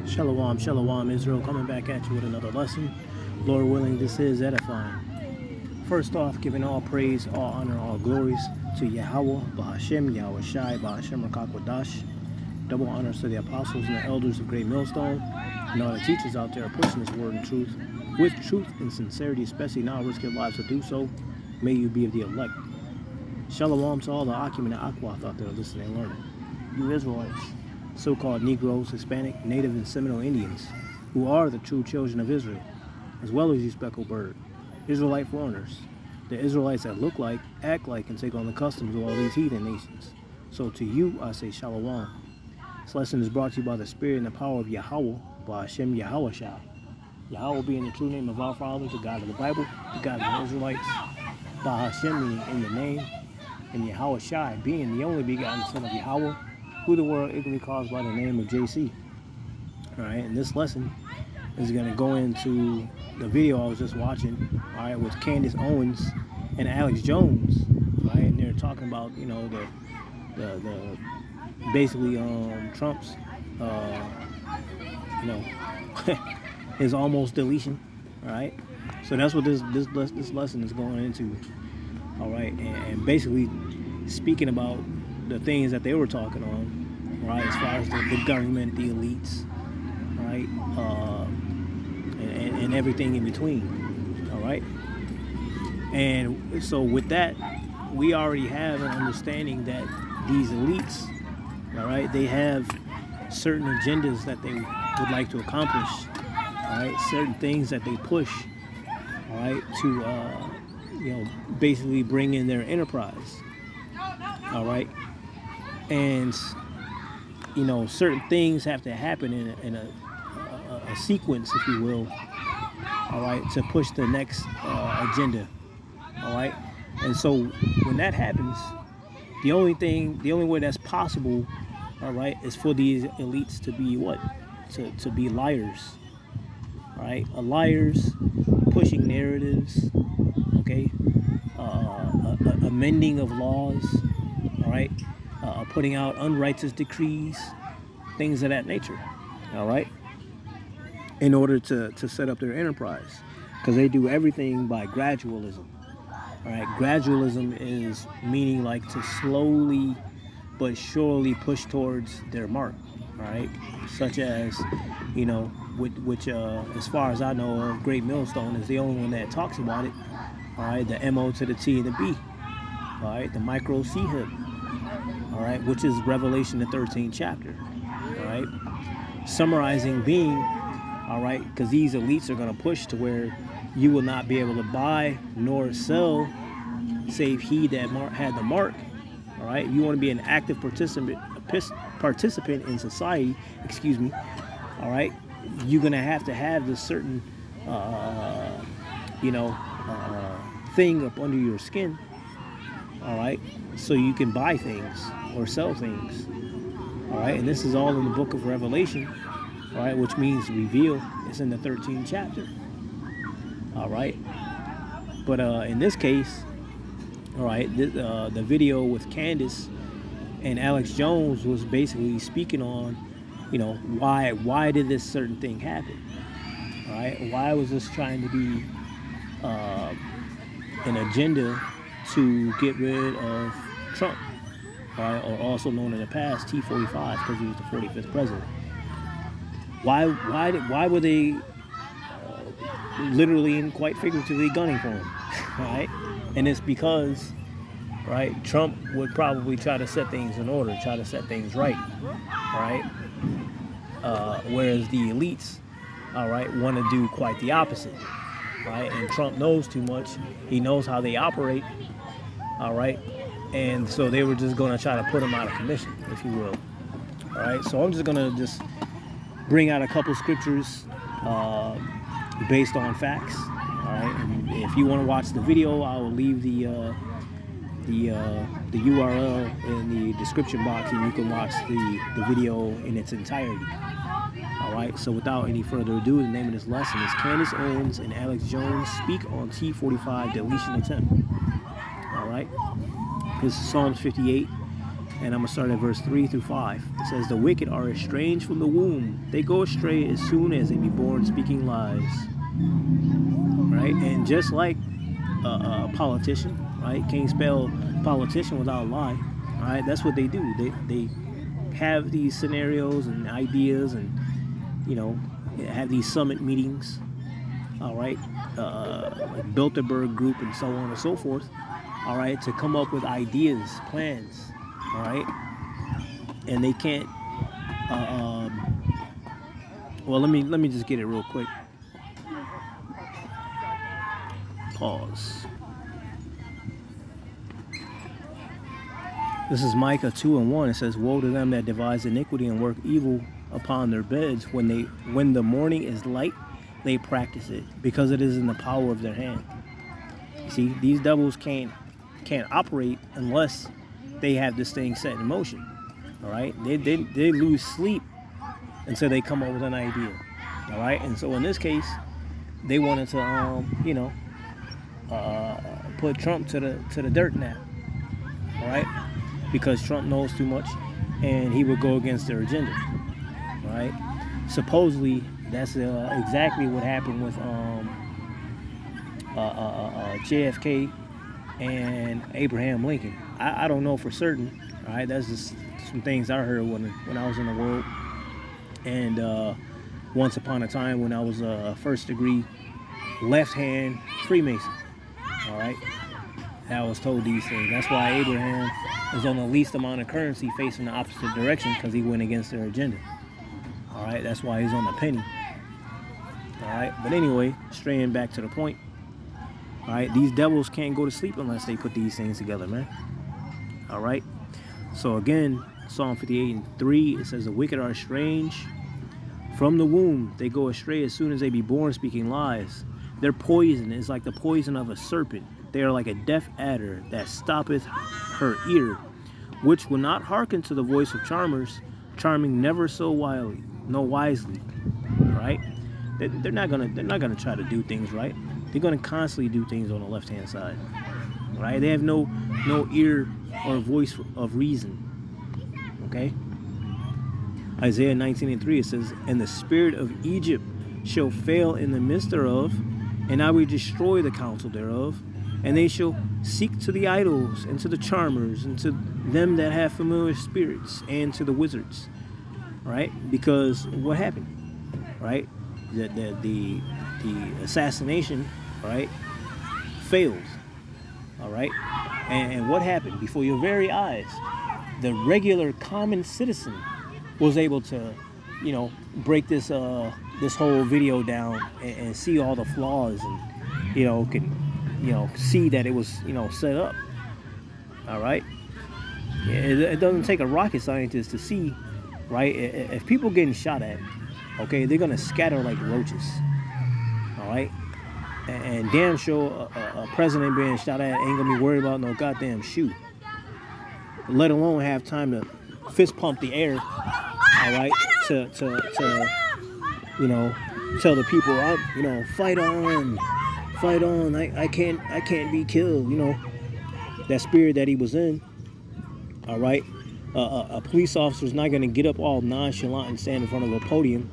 Shalom, shalom, Israel, coming back at you with another lesson. Lord willing, this is edifying. First off, giving all praise, all honor, all glories to Yahweh, Bahashem, Yahweh Shai, Bahashem Rakakwadash. Double honors to the apostles and the elders of Great Millstone, and all the teachers out there pushing this word and truth, with truth and sincerity, especially now risking lives to do so. May you be of the elect. Shalom to all the Akim and the Akwath out there listening and learning. You Israelites, so-called Negroes, Hispanic, Native, and Seminole Indians, who are the true children of Israel, as well as you speckled bird, Israelite foreigners, the Israelites that look like, act like, and take on the customs of all these heathen nations. So to you, I say Shalom. This lesson is brought to you by the Spirit and the power of Yahweh, by Hashem Yahweh Shai. Yahweh being the true name of our Father, the God of the Bible, the God of the Israelites, by Hashem meaning in the name, and Yahweh Shai being the only begotten Son of Yahweh, who the world ignorantly calls by the name of JC. Alright, and this lesson is going to go into the video I was just watching, alright, with Candice Owens and Alex Jones, right? And they're talking about, you know, the basically Trump's you know his almost deletion, alright? So that's what this lesson is going into, alright, and basically speaking about the things that they were talking on, right, as far as the government, the elites, right, and everything in between, all right. And so with that, we already have an understanding that these elites, all right, they have certain agendas that they would like to accomplish, all right, certain things that they push, all right, to you know, basically bring in their enterprise, all right. And you know, certain things have to happen in a sequence, if you will, all right, to push the next agenda, all right. And so when that happens, the only way that's possible, all right, is for these elites to be what? To be liars, all right, liars, pushing narratives, okay, amending of laws, all right, putting out unrighteous decrees, things of that nature, all right, in order to set up their enterprise, because they do everything by gradualism, all right. Gradualism is meaning like to slowly but surely push towards their mark, all right, such as, you know, which as far as I know of, Great Millstone is the only one that talks about it, all right, the M-O to the T and the B, all right, the micro C-hood, all right, which is Revelation the 13th chapter, all right, summarizing being, all right, because these elites are going to push to where you will not be able to buy nor sell save he that had the mark, all right. You want to be an active participant in society, excuse me, all right, you're going to have this certain you know, thing up under your skin, all right, so you can buy things or sell things, all right. And this is all in the book of Revelation, all right, which means reveal. It's in the 13th chapter, all right. But in this case, all right, the video with Candice and Alex Jones was basically speaking on, you know, why did this certain thing happen, all right? Why was this trying to be an agenda to get rid of Trump, right, or also known in the past T-45, because he was the 45th president. Why were they literally and quite figuratively gunning for him, right? And it's because, right, Trump would probably try to set things in order, try to set things right, right? Whereas the elites, all right, want to do quite the opposite, right? And Trump knows too much. He knows how they operate, all right? And so they were just going to try to put him out of commission, if you will, all right? So I'm just going to bring out a couple scriptures based on facts, all right? And if you want to watch the video, I will leave the URL in the description box, and you can watch the video in its entirety. All right, so without any further ado, the name of this lesson is Candice Owens and Alex Jones speak on T-45 deletion attempt. All right, this is Psalms 58, And I'm going to start at verse 3 through 5. It says, the wicked are estranged from the womb. They go astray as soon as they be born, speaking lies. Right? And just like a politician, right? Can't spell politician without a lie. All right? That's what they do. They have these scenarios and ideas and, you know, have these summit meetings. All right? Like Bilderberg Group and so on and so forth. All right? To come up with ideas, plans. All right, and they can't. Well, let me just get it real quick. Pause. This is Micah 2:1. It says, "Woe to them that devise iniquity and work evil upon their beds. When the morning is light, they practice it, because it is in the power of their hand." See, these devils can't operate unless they have this thing set in motion. All right, they lose sleep until they come up with an idea. All right, and so in this case, they wanted to put Trump to the dirt now. All right, because Trump knows too much, and he would go against their agenda. All right, supposedly that's exactly what happened with JFK and Abraham Lincoln. I don't know for certain. All right, that's just some things I heard when I was in the world. And once upon a time, when I was a first degree left-hand Freemason. All right, I was told these things. That's why Abraham is on the least amount of currency facing the opposite direction, because he went against their agenda. All right, that's why he's on the penny. All right, but anyway, straying back to the point. All right, these devils can't go to sleep unless they put these things together, man. All right, so again, Psalm 58:3, it says, the wicked are estranged from the womb. They go astray as soon as they be born, speaking lies. Their poison is like the poison of a serpent. They are like a deaf adder that stoppeth her ear, which will not hearken to the voice of charmers, charming never so wisely. All right, they're not gonna try to do things right. They're gonna constantly do things on the left-hand side. All right, they have no ear or voice of reason. Okay. Isaiah 19:3, it says, and the spirit of Egypt shall fail in the midst thereof, and I will destroy the counsel thereof, and they shall seek to the idols, and to the charmers, and to them that have familiar spirits, and to the wizards. Right? Because what happened? Right? The assassination, right, failed. All right? And what happened? Before your very eyes, the regular common citizen was able to, you know, break this whole video down and see all the flaws, and, you know, can, you know, see that it was, you know, set up. All right? It doesn't take a rocket scientist to see, right? If people getting shot at, okay, they're gonna scatter like roaches. All right? And damn sure a president being shot at ain't gonna be worried about no goddamn shoe, let alone have time to fist pump the air. All right, to you know, tell the people, you know, fight on. I can't be killed. You know, that spirit that he was in. All right, a police officer's not gonna get up all nonchalant and stand in front of a podium.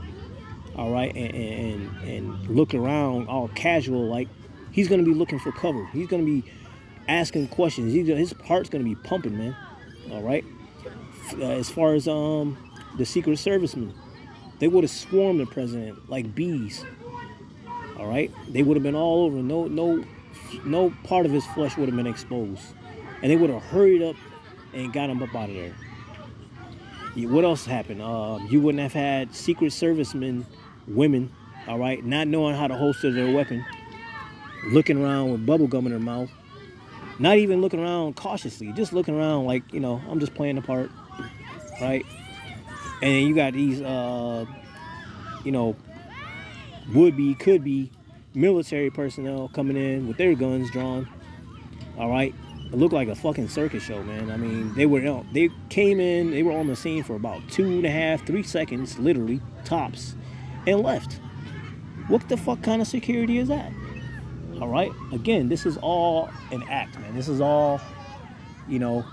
All right, and look around all casual, like he's gonna be looking for cover. He's gonna be asking questions. His heart's gonna be pumping, man. All right. As far as the Secret Servicemen, they would have swarmed the president like bees. All right, they would have been all over. No part of his flesh would have been exposed, and they would have hurried up and got him up out of there. What else happened? You wouldn't have had Secret Servicemen, women, all right, not knowing how to holster their weapon, looking around with bubble gum in their mouth, not even looking around cautiously, just looking around like, you know, I'm just playing the part, right? And then you got these, you know, could be military personnel coming in with their guns drawn, all right? It looked like a fucking circus show, man. I mean, they came in, they were on the scene for about 2.5, 3 seconds, literally, tops, and left. What the fuck kind of security is that? All right? Again, this is all an act, man. This is all, you know,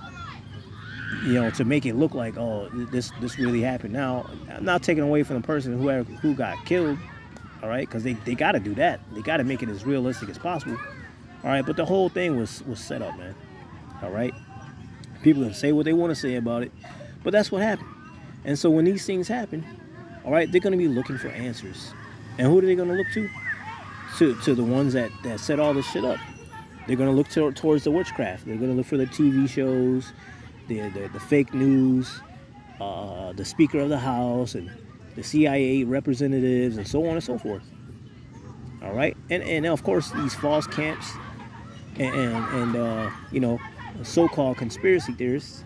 you know, to make it look like, oh, this really happened. Now, I'm not taking away from the person who got killed, all right, because they got to do that. They got to make it as realistic as possible, all right. But the whole thing was set up, man. All right. People can say what they want to say about it, but that's what happened. And so when these things happen, all right, they're going to be looking for answers. And who are they going to look to? To the ones that set all this shit up. They're going to look towards the witchcraft. They're going to look for the TV shows, the fake news, the Speaker of the House, and the CIA representatives, and so on and so forth. All right? And of course, these false camps and you know, so-called conspiracy theorists,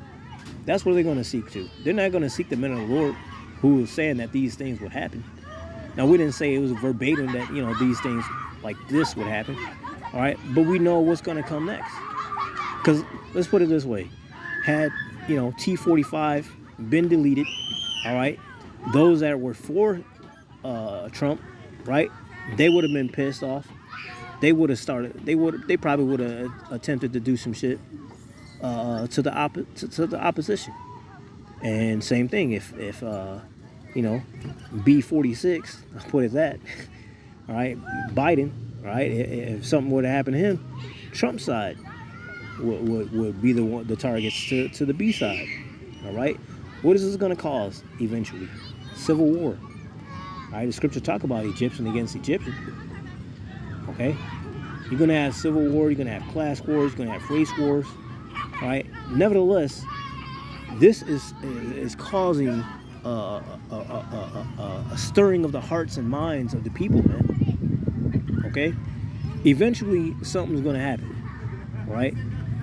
that's what they're going to seek to. They're not going to seek the men of the Lord who was saying that these things would happen. Now, we didn't say it was verbatim that, you know, these things like this would happen, all right? But we know what's going to come next. Because let's put it this way. Had, you know, T-45 been deleted, all right, those that were for Trump, right, they would have been pissed off. They would have started, they probably would have attempted to do some shit to the opposition. And same thing, if you know, B46, I'll put it that, all right, Biden, all right, if something would have happened to him, Trump's side would be the targets to the B side, all right. What is this going to cause eventually? Civil war. All right, the scripture talk about Egyptian against Egyptian. Okay, you're going to have civil war, you're going to have class wars, you're going to have race wars. All right. Nevertheless, this is causing a stirring of the hearts and minds of the people, man. Okay. Eventually, something's going to happen. Right.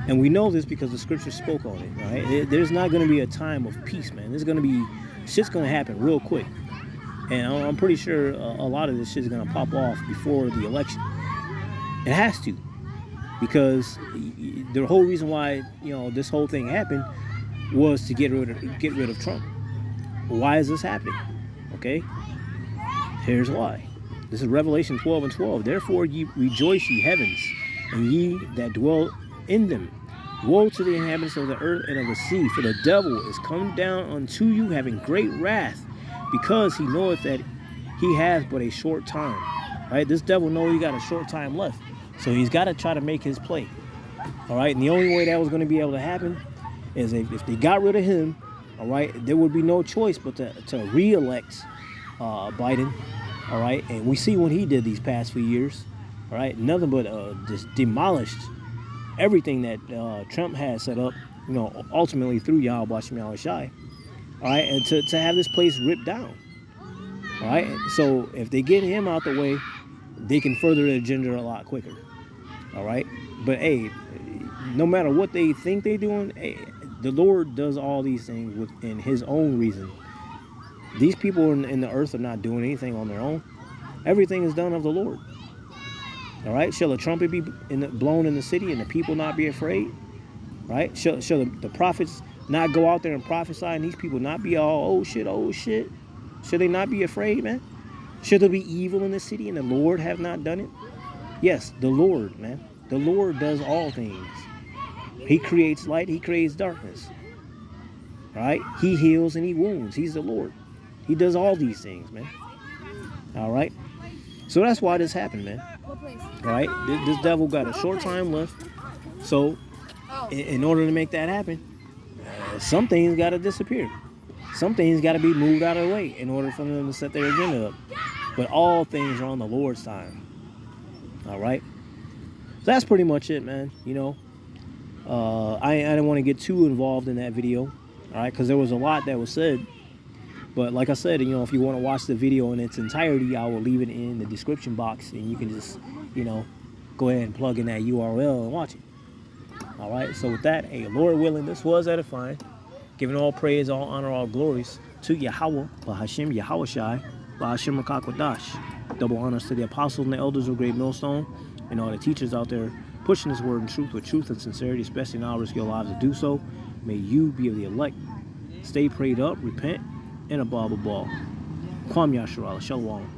And we know this because the scripture spoke on it. Right. There's not going to be a time of peace, man. There's going to be shit's going to happen real quick. And I'm pretty sure a lot of this shit's going to pop off before the election. It has to. Because the whole reason why, you know, this whole thing happened was to get rid of Trump. Why is this happening? Okay, here's why. This is Revelation 12:12. Therefore ye rejoice, ye heavens, and ye that dwell in them. Woe to the inhabitants of the earth and of the sea, for the devil is come down unto you, having great wrath, because he knoweth that he has but a short time. Right? This devil knows he got a short time left. So he's got to try to make his play. All right. And the only way that was going to be able to happen is if they got rid of him. All right. There would be no choice but to re-elect Biden. All right. And we see what he did these past few years. All right. Nothing but just demolished everything that Trump had set up, you know, ultimately through Yahweh Shem Yahweh Shai. All right. And to have this place ripped down. All right. So if they get him out the way, they can further the agenda a lot quicker. All right. But hey, no matter what they think they're doing, hey, the Lord does all these things within his own reason. These people in the earth are not doing anything on their own. Everything is done of the Lord. All right. Shall a trumpet be blown in the city and the people not be afraid? Right. Shall the prophets not go out there and prophesy and these people not be all, oh shit? Should they not be afraid, man? Should there be evil in the city and the Lord have not done it? Yes, the Lord, man. The Lord does all things. He creates light. He creates darkness. Right? He heals and he wounds. He's the Lord. He does all these things, man. All right? So that's why this happened, man. All right? This devil got a short time left. So in order to make that happen, some things got to disappear. Some things got to be moved out of the way in order for them to set their agenda up. But all things are on the Lord's time. All right? So that's pretty much it, man. You know, I didn't want to get too involved in that video. All right? Because there was a lot that was said. But like I said, you know, if you want to watch the video in its entirety, I will leave it in the description box. And you can just, you know, go ahead and plug in that URL and watch it. All right? So with that, hey, Lord willing, this was edifying. Giving all praise, all honor, all glories to Yahweh, Bahashem, Yahweh Shai, Bahashem Rakakwadash. Double honors to the apostles and the elders of Great Millstone and all the teachers out there pushing this word in truth with truth and sincerity, especially now risk your lives to do so. May you be of the elect. Stay prayed up, repent, and above all. Kwam Yasharala. Shalom.